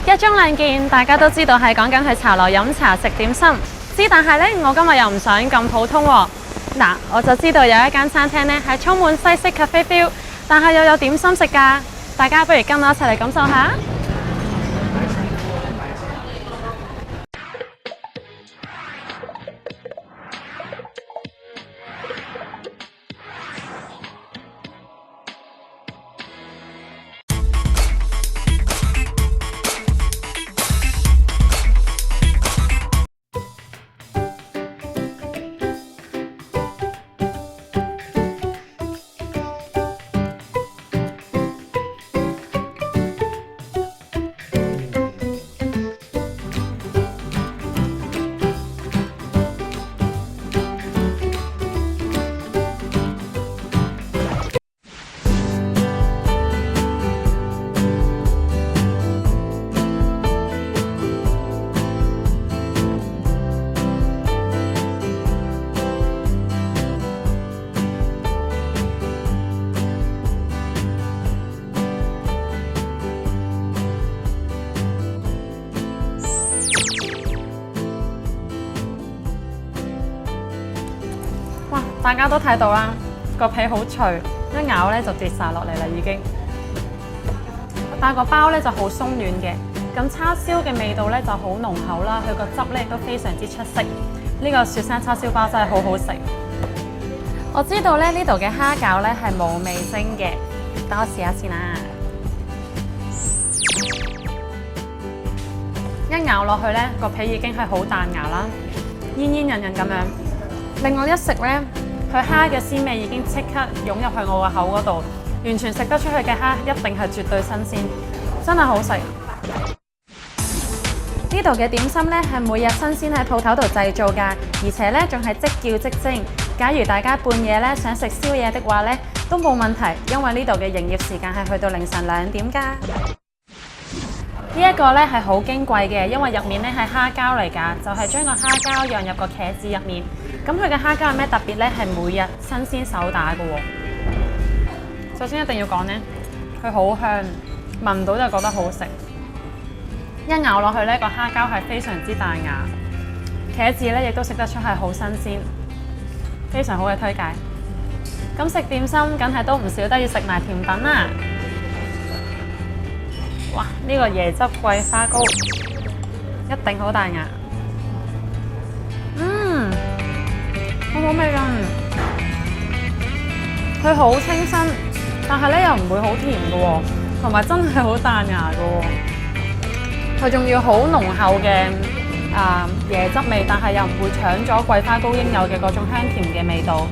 一盅兩件，大家都知道係講緊去茶樓飲茶食點心。但係呢，我今日又唔想咁普通喎。嗱，我就知道有一間餐廳呢係充滿西式 cafe feel， 但係又有點心食㗎。大家不如跟我一齊嚟感受下。哇！大家都睇到啦，個皮好脆，一咬咧就跌晒落嚟啦已經。但個包咧就好鬆軟嘅，咁叉燒嘅味道咧就好濃厚啦，佢個汁咧亦都非常之出色。呢個雪山叉燒包真係好好食。我知道咧呢度嘅蝦餃咧係冇味精嘅，等我試下先啦。一咬落去咧，個皮已經係好彈牙啦，煙煙韌韌咁樣。另外一食呢，佢蝦嘅鮮味已經即刻湧入去我個口嗰度，完全食得出去嘅蝦一定係絕對新鮮，真係好食。呢度嘅點心呢係每日新鮮喺鋪頭度製造㗎，而且呢仲係即叫即蒸。假如大家半夜呢想食宵夜的話呢，都冇問題，因為呢度嘅營業時間係去到凌晨2點㗎。呢一個呢係好矜貴嘅，因為入面呢係蝦膠嚟㗎，就係將個蝦膠釀入個茄子入面。咁佢嘅蝦膠有咩特別呢？係每日新鮮手打嘅喎。首先一定要講呢，佢好香，聞到就覺得好食。一咬落去呢，個蝦膠係非常之彈牙，茄子呢亦都食得出係好新鮮，非常好嘅推介。咁食點心梗係都唔少得要食埋甜品啦。哇！呢個椰汁桂花糕一定好彈牙。好好味啊！佢好清新，但係咧又唔會好甜嘅喎，同埋真係好彈牙嘅喎。佢仲要好濃厚嘅椰汁味，但係又唔會搶咗桂花糕應有嘅嗰種香甜嘅味道。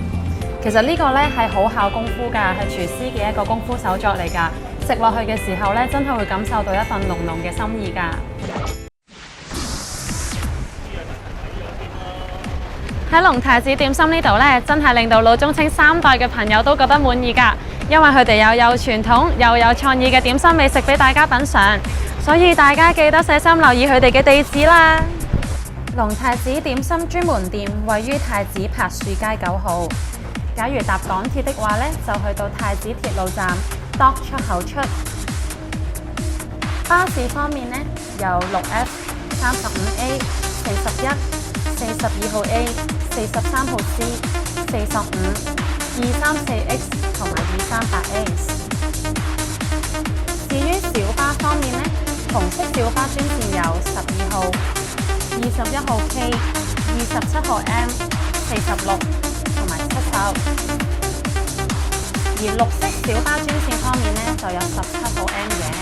其實呢個咧係好考功夫㗎，係廚師嘅一個功夫手作嚟㗎。食落去嘅時候咧，真係會感受到一份濃濃嘅心意㗎。喺龍太子點心呢度呢，真係令到老中青3代嘅朋友都覺得滿意㗎，因為佢哋有傳統又有創意嘅點心美食俾大家品嚐，所以大家記得細心留意佢哋嘅地址啦。龍太子點心專門店位於太子柏樹街9號，假如搭港鐵的話呢，就去到太子鐵路站 Dock 出口出。巴士方面呢，有 6F、35A、41、42號 A、43號 C、45、234X 同埋238X。至於小巴方面呢，紅色小巴專線有12號、21號 K、27號 M、46同埋70。而綠色小巴專線方面呢，就有17號 M 嘅。